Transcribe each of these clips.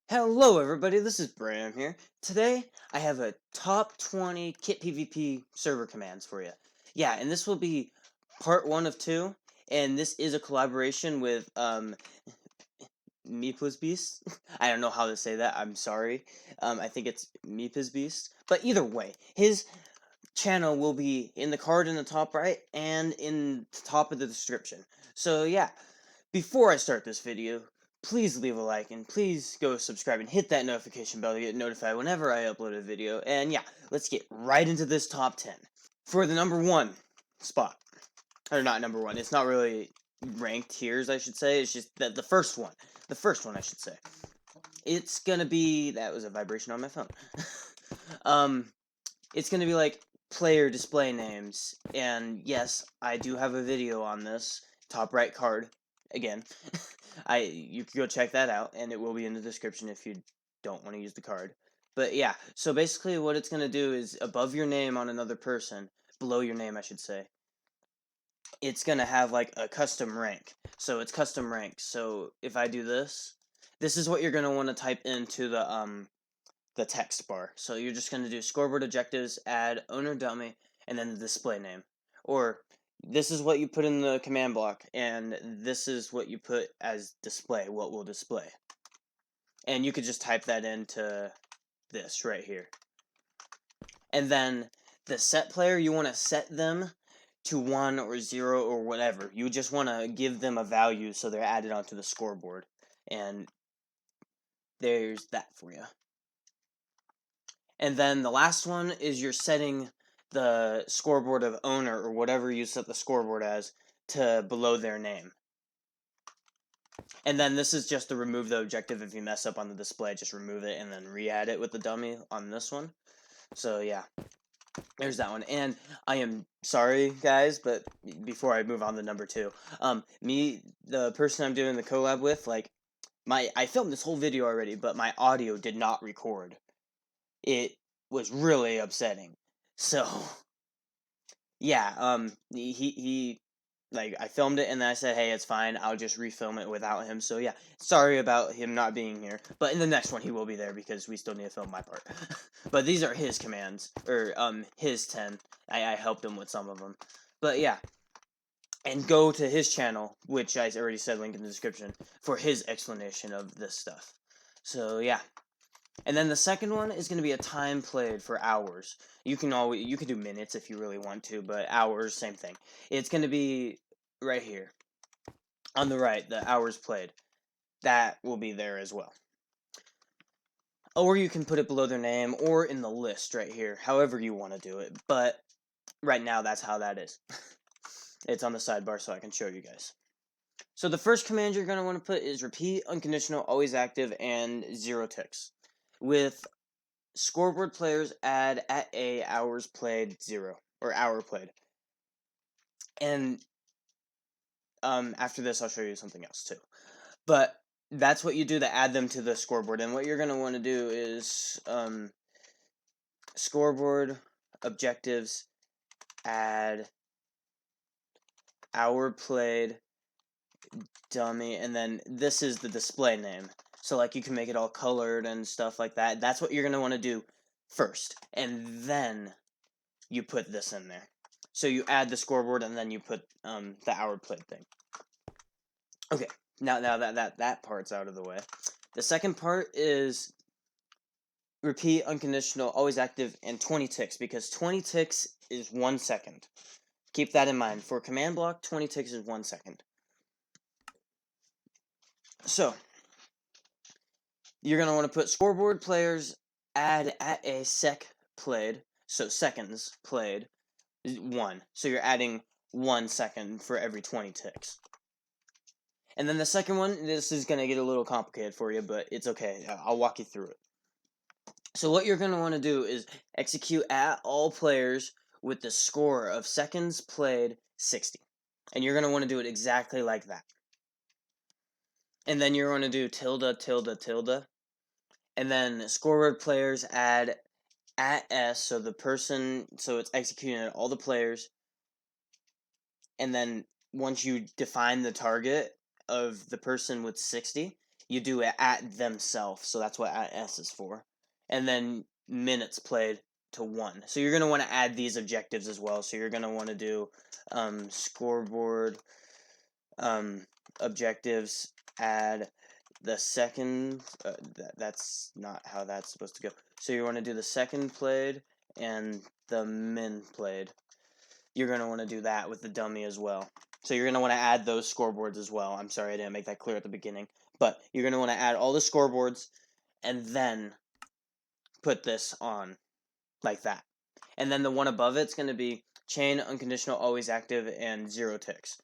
Hello everybody, this is BrayM here. Today, I have a top 20 kit PvP server commands for you. Yeah, and this will be part 1 of 2, and this is a collaboration with, Meepla's Beast. I don't know how to say that, I'm sorry. I think it's Meepla's Beast. But either way, his channel will be in the card in the top right, and in the top of the description. So yeah, before I start this video, please leave a like and please go subscribe and hit that notification bell to get notified whenever I upload a video. And yeah, let's get right into this top 10. For the number 1 spot, or not number 1, it's not really ranked tiers, I should say, it's just that the first one, I should say. It's gonna be, that was a vibration on my phone. It's gonna be like player display names, and yes, I do have a video on this, top right card, again. You can go check that out, and it will be in the description if you don't want to use the card. But yeah, so basically what it's going to do is above your name on another person, below your name I should say, it's going to have like a custom rank. So it's custom rank. So if I do this, this is what you're going to want to type into the text bar. So you're just going to do scoreboard objectives, add owner dummy, and then the display name. Or this is what you put in the command block, and this is what you put as display, what will display. And you could just type that into this right here. And then the set player, you want to set them to 1 or 0 or whatever. You just want to give them a value so they're added onto the scoreboard. And there's that for you. And then the last one is you're setting the scoreboard of owner, or whatever you set the scoreboard as, to below their name. And then this is just to remove the objective. If you mess up on the display, just remove it and then re-add it with the dummy on this one. So yeah, there's that one. And I am sorry, guys, but before I move on to number 2, the person I'm doing the collab with, like, I filmed this whole video already, but my audio did not record. It was really upsetting. So yeah, he like, I filmed it and then I said, hey, it's fine, I'll just refilm it without him. So yeah, sorry about him not being here, but in the next one he will be there because we still need to film my part. But these are his commands, or his 10. I helped him with some of them. But yeah, and go to his channel, which I already said, link in the description, for his explanation of this stuff. So yeah. And then the second one is going to be a time played for hours. You can do minutes if you really want to, but hours, same thing. It's going to be right here on the right, the hours played. That will be there as well. Or you can put it below their name or in the list right here, however you want to do it. But right now, that's how that is. It's on the sidebar so I can show you guys. So the first command you're going to want to put is repeat, unconditional, always active, and 0 ticks. With scoreboard players, add at a hours played 0, or hour played. And after this I'll show you something else too. But that's what you do to add them to the scoreboard. And what you're going to want to do is scoreboard objectives, add hour played dummy, and then this is the display name. So like you can make it all colored and stuff like that. That's what you're going to want to do first, and then you put this in there. So you add the scoreboard and then you put the hour played thing. Okay, now that part's out of the way. The second part is repeat, unconditional, always active, and 20 ticks, because 20 ticks is 1 second. Keep that in mind. For command block, 20 ticks is 1 second. So you're going to want to put scoreboard players add at a sec played, so seconds played, 1. So you're adding 1 second for every 20 ticks. And then the second one, this is going to get a little complicated for you, but it's okay. I'll walk you through it. So what you're going to want to do is execute at all players with the score of seconds played 60. And you're going to want to do it exactly like that. And then you're going to do tilde, tilde, tilde. And then scoreboard players add at S, so it's executing at all the players. And then once you define the target of the person with 60, you do it at themselves. So that's what @s is for. And then minutes played to 1. So you're going to want to add these objectives as well. So you're going to want to do scoreboard objectives, add the second, that's not how that's supposed to go. So you want to do the second played and the min played. You're going to want to do that with the dummy as well. So you're going to want to add those scoreboards as well. I'm sorry I didn't make that clear at the beginning. But you're going to want to add all the scoreboards and then put this on like that. And then the one above it's going to be chain, unconditional, always active, and 0 ticks.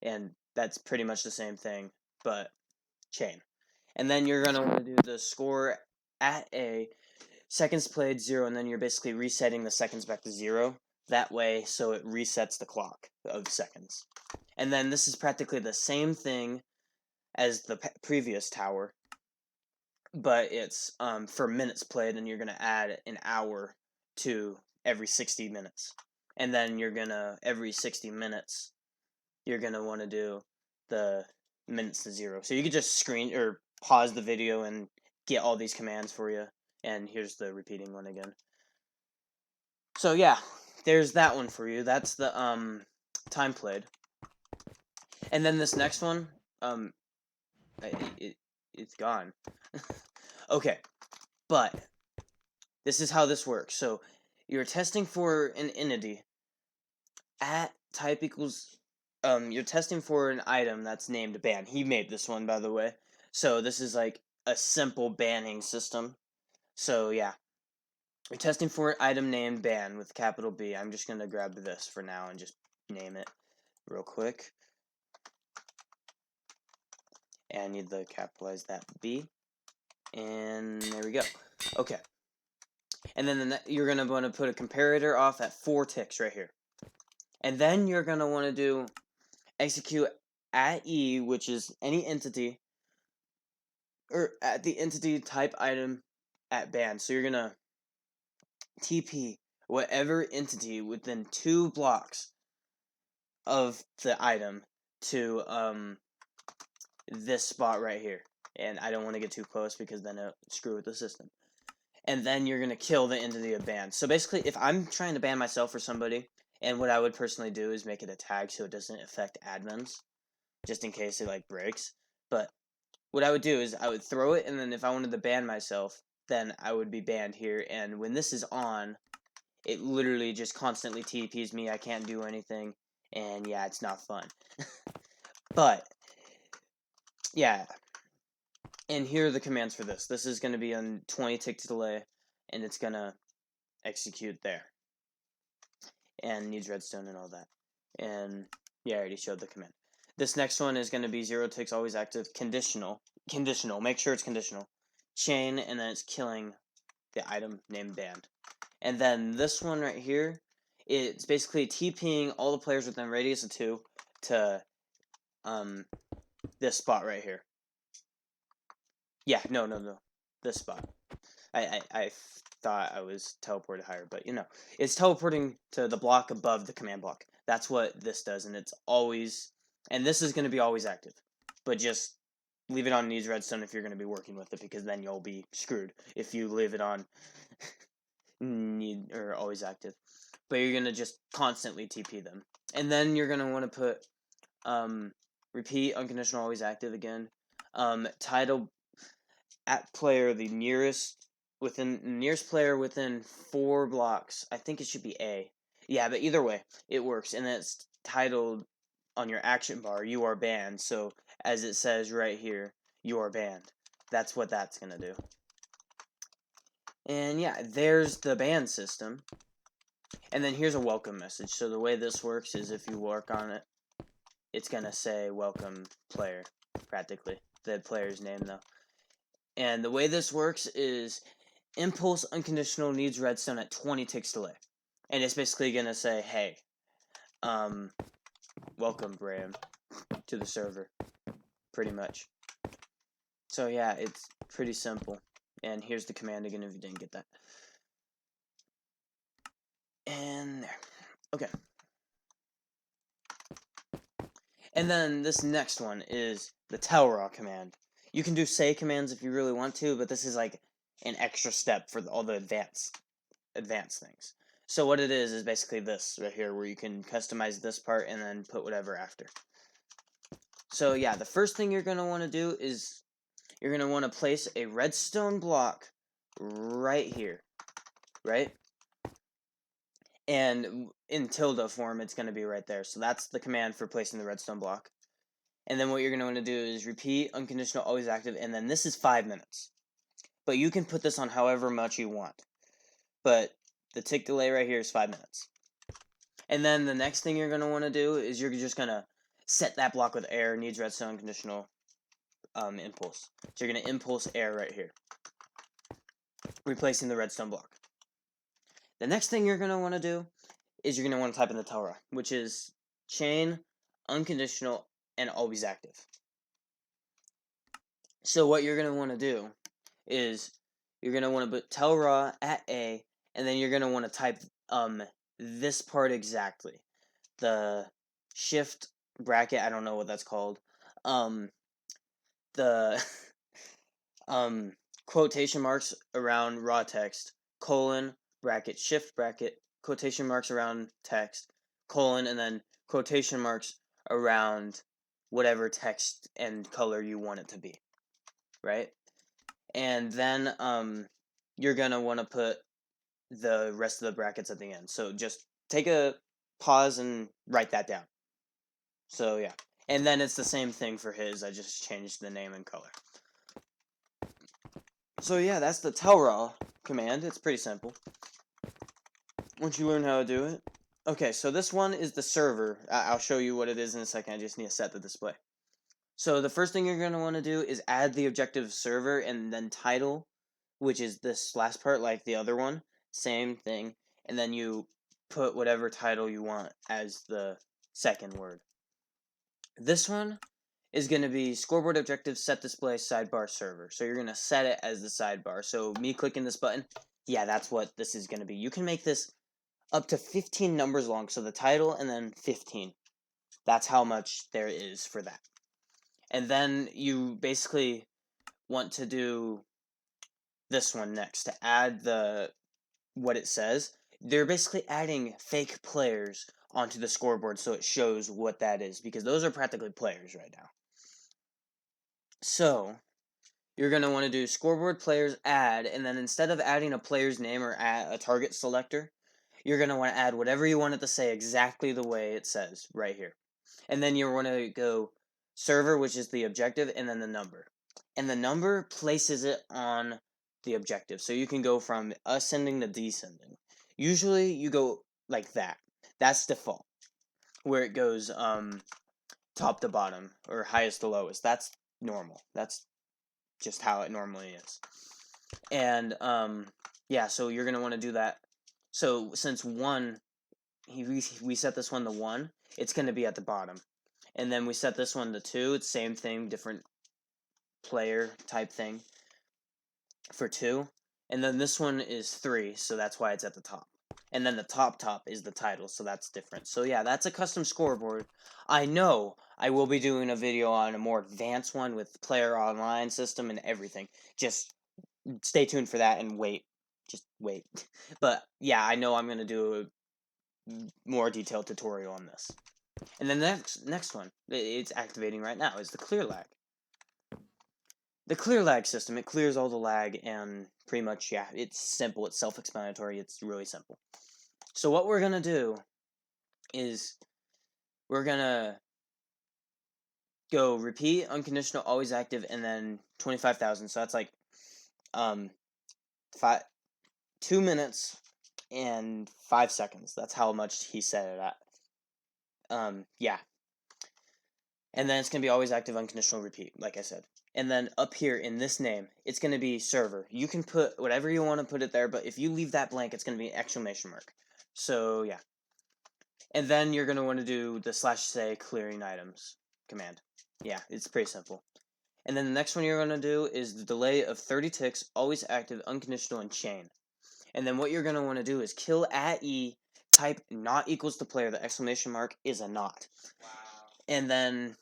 And that's pretty much the same thing, but chain. And then you're going to want to do the score at a seconds played 0, and then you're basically resetting the seconds back to 0. That way, so it resets the clock of seconds. And then this is practically the same thing as the previous tower, but it's for minutes played, and you're going to add an hour to every 60 minutes. And then you're going to, every 60 minutes, you're going to want to do the minutes to 0. So you could just screen or pause the video and get all these commands for you. And here's the repeating one again. So yeah, there's that one for you. That's the time played. And then this next one, it's gone. Okay, but this is how this works. So you're testing for an entity at type equals. You're testing for an item that's named ban. He made this one, by the way. So this is like a simple banning system. So yeah, you're testing for an item named ban with capital B. I'm just gonna grab this for now and just name it real quick. And I need to capitalize that B. And there we go. Okay. And then you're going to want to put a comparator off at 4 ticks right here. And then you're going to want to do execute at E, which is any entity, or at the entity type item at ban. So you're going to TP whatever entity within 2 blocks of the item to this spot right here. And I don't want to get too close because then it'll screw with the system. And then you're going to kill the entity of ban. So basically, if I'm trying to ban myself or somebody, and what I would personally do is make it a tag so it doesn't affect admins, just in case it like breaks. But what I would do is I would throw it, and then if I wanted to ban myself, then I would be banned here. And when this is on, it literally just constantly TPs me. I can't do anything, and yeah, it's not fun. But yeah. And here are the commands for this. This is going to be on 20 tick delay, and it's going to execute there. And needs redstone and all that. And yeah, I already showed the command. This next one is going to be 0 ticks, always active, conditional. Conditional. Make sure it's conditional. Chain, and then it's killing the item named banned. And then this one right here, it's basically TPing all the players within radius of 2 to this spot right here. Yeah, no. This spot. I thought I was teleported higher, but you know. It's teleporting to the block above the command block. That's what this does, and it's always... And this is going to be always active. But just leave it on needs redstone if you're going to be working with it, because then you'll be screwed if you leave it on need or always active. But you're going to just constantly TP them. And then you're going to want to put repeat unconditional always active again. Title at player the nearest player within 4 blocks. I think it should be A. Yeah, but either way, it works. And it's titled on your action bar, you are banned. So as it says right here, you are banned. That's what that's gonna do. And yeah, there's the ban system. And then here's a welcome message. So the way this works is if you work on it, it's gonna say welcome player, practically. The player's name though. And the way this works is impulse unconditional needs redstone at 20 ticks delay. And it's basically going to say, hey, welcome, BrayM, to the server, pretty much. So yeah, it's pretty simple. And here's the command again if you didn't get that. And there. Okay. And then this next one is the Tellraw command. You can do say commands if you really want to, but this is like an extra step for all the advanced things. So what it is basically this right here, where you can customize this part and then put whatever after. So yeah, the first thing you're going to want to do is you're going to want to place a redstone block right here, right? And in tilde form, it's going to be right there. So that's the command for placing the redstone block. And then what you're going to want to do is repeat unconditional always active, and then this is 5 minutes. But you can put this on however much you want. But the tick delay right here is 5 minutes. And then the next thing you're going to want to do is you're just going to set that block with air, needs redstone conditional impulse. So you're going to impulse air right here, replacing the redstone block. The next thing you're going to want to do is you're going to want to type in the Tellraw, which is chain, unconditional, and always active. So what you're going to want to do is you're going to want to put Tellraw at A, and then you're going to want to type this part exactly. The shift bracket, I don't know what that's called. The quotation marks around raw text, colon, bracket, shift bracket, quotation marks around text, colon, and then quotation marks around whatever text and color you want it to be, right? And then you're gonna want to put the rest of the brackets at the end. So just take a pause and write that down. So yeah, and then it's the same thing for his. I just changed the name and color. So yeah, that's the Tellraw command. It's pretty simple once you learn how to do it. Okay, so this one is the server. I'll show you what it is in a second. I just need to set the display. So the first thing you're going to want to do is add the objective server and then title, which is this last part like the other one. Same thing. And then you put whatever title you want as the second word. This one is going to be scoreboard objective set display sidebar server. So you're going to set it as the sidebar. So me clicking this button, yeah, that's what this is going to be. You can make this up to 15 numbers long. So the title and then 15. That's how much there is for that. And then you basically want to do this one next to add what it says. They're basically adding fake players onto the scoreboard so it shows what that is, because those are practically players right now. So you're going to want to do scoreboard players add, and then instead of adding a player's name or add a target selector, you're going to want to add whatever you want it to say exactly the way it says right here. And then you want to go server, which is the objective, and then the number. And the number places it on the objective. So you can go from ascending to descending. Usually you go like that. That's default. Where it goes top to bottom or highest to lowest. That's normal. That's just how it normally is. And yeah, so you're going to want to do that. So since 1, we set this one to 1, it's going to be at the bottom. And then we set this one to 2, it's same thing, different player type thing for 2. And then this one is 3, so that's why it's at the top. And then the top is the title, so that's different. So yeah, that's a custom scoreboard. I know I will be doing a video on a more advanced one with player online system and everything. Just stay tuned for that and wait. Just wait. But yeah, I know I'm going to do a more detailed tutorial on this. And then the next one, it's activating right now, is the clear lag. The clear lag system, it clears all the lag, and pretty much, yeah, it's simple, it's self-explanatory, it's really simple. So what we're going to do is we're going to go repeat, unconditional, always active, and then 25,000. So that's like 2 minutes and 5 seconds. That's how much he set it at. Yeah. And then it's going to be always active, unconditional, repeat, like I said. And then up here in this name, it's going to be server. You can put whatever you want to put it there, but if you leave that blank, it's going to be an exclamation mark. So, yeah. And then you're going to want to do the /say clearing items command. Yeah, it's pretty simple. And then the next one you're going to do is the delay of 30 ticks, always active, unconditional, and chain. And then what you're going to want to do is kill at E, type not equals to player. The exclamation mark is a not. Wow. And then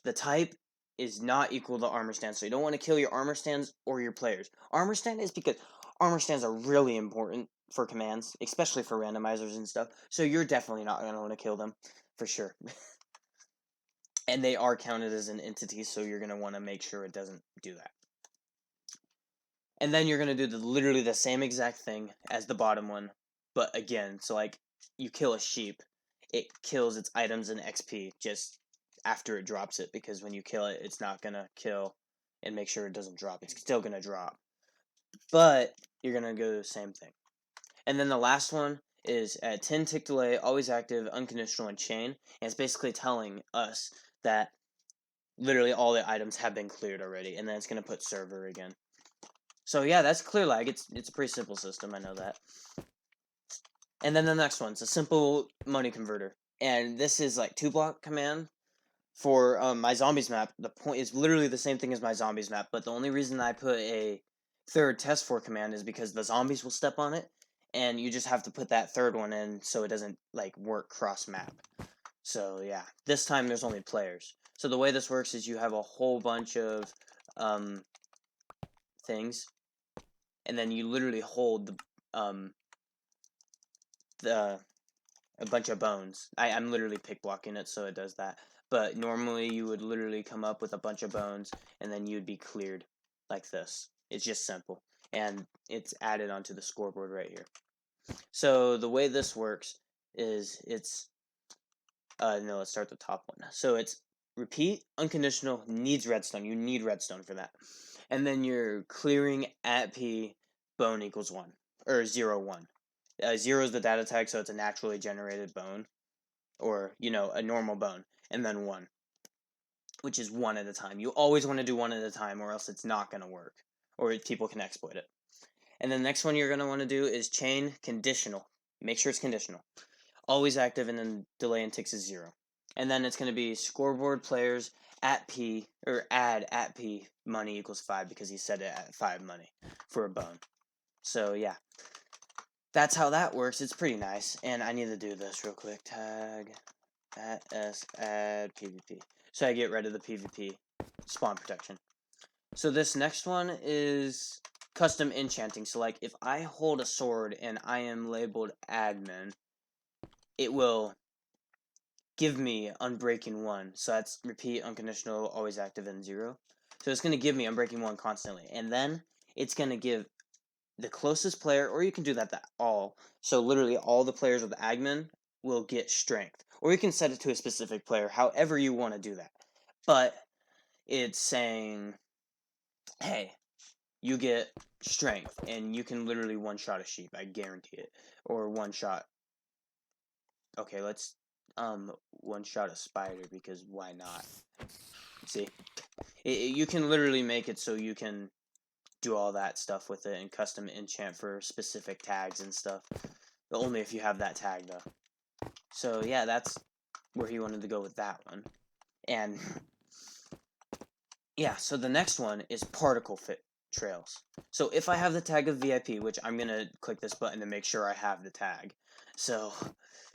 the type is not equal to armor stand. So you don't want to kill your armor stands or your players. Armor stand is because armor stands are really important for commands, especially for randomizers and stuff. So you're definitely not going to want to kill them, for sure. And they are counted as an entity, so you're going to want to make sure it doesn't do that. And then you're going to do literally the same exact thing as the bottom one, but again, so like, you kill a sheep, it kills its items and XP just after it drops it, because when you kill it, it's not going to kill and make sure it doesn't drop. It's still going to drop. But you're going to go the same thing. And then the last one is at 10 tick delay, always active, unconditional, and chain. And it's basically telling us that literally all the items have been cleared already. And then it's going to put server again. So yeah, that's clear lag. It's a pretty simple system, I know that. And then the next one's a simple money converter. And this is like 2-block command for my zombies map. The point is literally the same thing as my zombies map, but the only reason I put a third test for command is because the zombies will step on it, and you just have to put that third one in so it doesn't like work cross map. So yeah, this time there's only players. So the way this works is you have a whole bunch of things, and then you literally hold a bunch of bones. I'm literally pick blocking it, so it does that. But normally you would literally come up with a bunch of bones, and then you'd be cleared like this. It's just simple, and it's added onto the scoreboard right here. So the way this works is it's no, let's start the top one. So it's repeat, unconditional, needs redstone. You need redstone for that. And then you're clearing at P, bone equals 1 or 0 1. 0 is the data tag, so it's a naturally generated bone, or a normal bone, and then 1, which is 1 at a time. You always want to do 1 at a time, or else it's not going to work, or people can exploit it. And the next one you're going to want to do is chain conditional. Make sure it's conditional. Always active, and then delay and ticks is 0. And then it's going to be scoreboard players at P, or add at P money equals 5, because he set it at 5 money for a bone. So yeah, that's how that works. It's pretty nice. And I need to do this real quick. Tag at s add PvP. So I get rid of the PvP spawn protection. So this next one is custom enchanting. So like if I hold a sword and I am labeled admin, it will give me Unbreaking 1. So that's repeat, unconditional, always active, and 0. So it's going to give me Unbreaking 1 constantly. And then it's going to give the closest player, or you can do that all. So literally all the players with admin will get strength. Or you can set it to a specific player, however you want to do that. But it's saying, hey, you get strength, and you can literally one-shot a sheep, I guarantee it. Or one-shot... Okay, let's one-shot a spider, because why not? See? You can literally make it so you can do all that stuff with it and custom enchant for specific tags and stuff. But only if you have that tag, though. So yeah, that's where he wanted to go with that one. And yeah, so the next one is particle fit trails. So if I have the tag of VIP, which I'm going to click this button to make sure I have the tag. So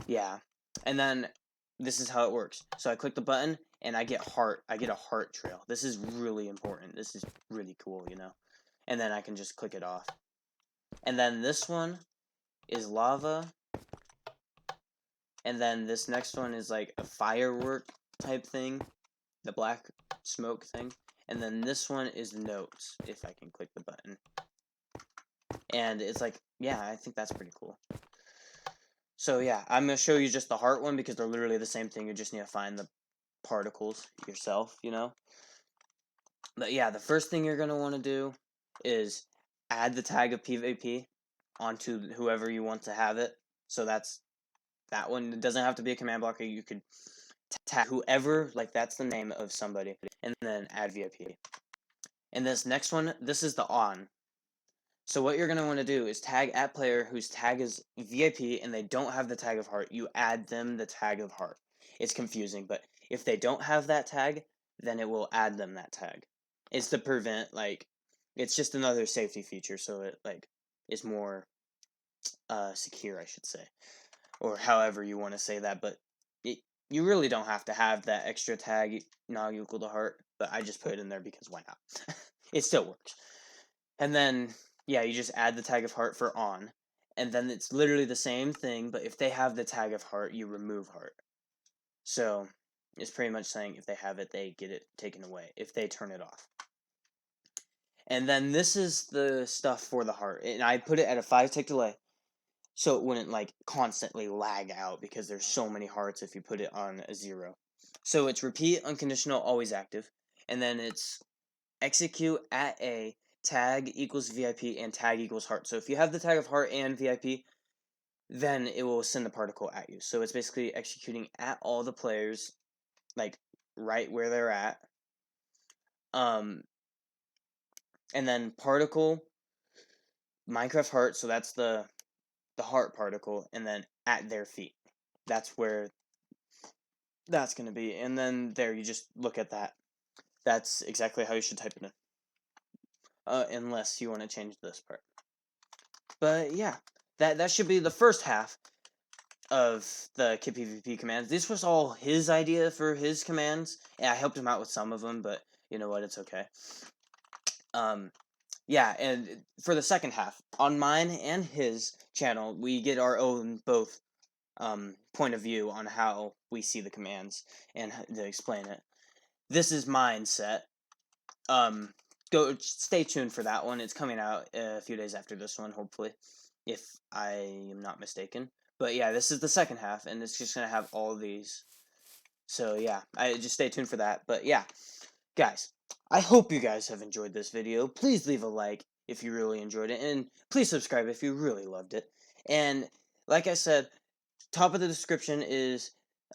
yeah, and then this is how it works. So I click the button and I get a heart trail. This is really important. This is really cool, And then I can just click it off. And then this one is lava. And then this next one is like a firework type thing, the black smoke thing. And then this one is notes, if I can click the button. And it's like, yeah, I think that's pretty cool. So yeah, I'm going to show you just the heart one because they're literally the same thing. You just need to find the particles yourself, But yeah, the first thing you're going to want to do is add the tag of PvP onto whoever you want to have it. So that's that one. It doesn't have to be a command blocker. You could tag whoever, like that's the name of somebody, and then add VIP. And this next one, this is the on. So what you're going to want to do is tag at player whose tag is VIP and they don't have the tag of heart. You add them the tag of heart. It's confusing, but if they don't have that tag, then it will add them that tag. It's to prevent, it's just another safety feature, so it, is more secure, I should say. Or however you want to say that, but you really don't have to have that extra tag not equal to heart, but I just put it in there because why not? It still works. And then, yeah, you just add the tag of heart for on. And then it's literally the same thing, but if they have the tag of heart, you remove heart. So it's pretty much saying if they have it, they get it taken away, if they turn it off. And then this is the stuff for the heart. And I put it at a 5-tick delay, so it wouldn't like constantly lag out because there's so many hearts if you put it on a 0. So it's repeat, unconditional, always active. And then it's execute at a tag equals VIP and tag equals heart. So if you have the tag of heart and VIP, then it will send the particle at you. So it's basically executing at all the players, like right where they're at. And then particle, Minecraft heart, so that's the heart particle, and then at their feet. That's where that's going to be. And then there, you just look at that. That's exactly how you should type it in. Unless you want to change this part. But yeah, that should be the first half of the Kid PvP commands. This was all his idea for his commands, and I helped him out with some of them, but you know what, it's okay. Yeah, and for the second half, on mine and his channel, we get our own both point of view on how we see the commands and to explain it. This is mine set. Go stay tuned for that one. It's coming out a few days after this one, hopefully, if I am not mistaken. But yeah, this is the second half, and it's just gonna have all of these. So yeah, I just stay tuned for that. But yeah, guys, I hope you guys have enjoyed this video. Please leave a like if you really enjoyed it, and please subscribe if you really loved it. And like I said, top of the description is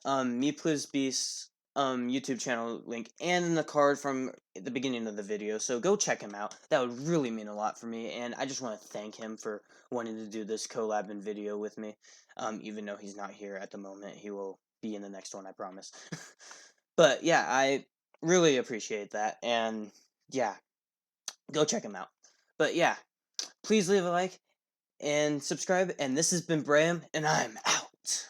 MePleaseBeast's YouTube channel link and in the card from the beginning of the video. So go check him out. That would really mean a lot for me, and I just want to thank him for wanting to do this collab and video with me. Even though he's not here at the moment, he will be in the next one, I promise. But yeah, I really appreciate that, and yeah, go check him out. But yeah, please leave a like and subscribe, and this has been BrayM, and I'm out.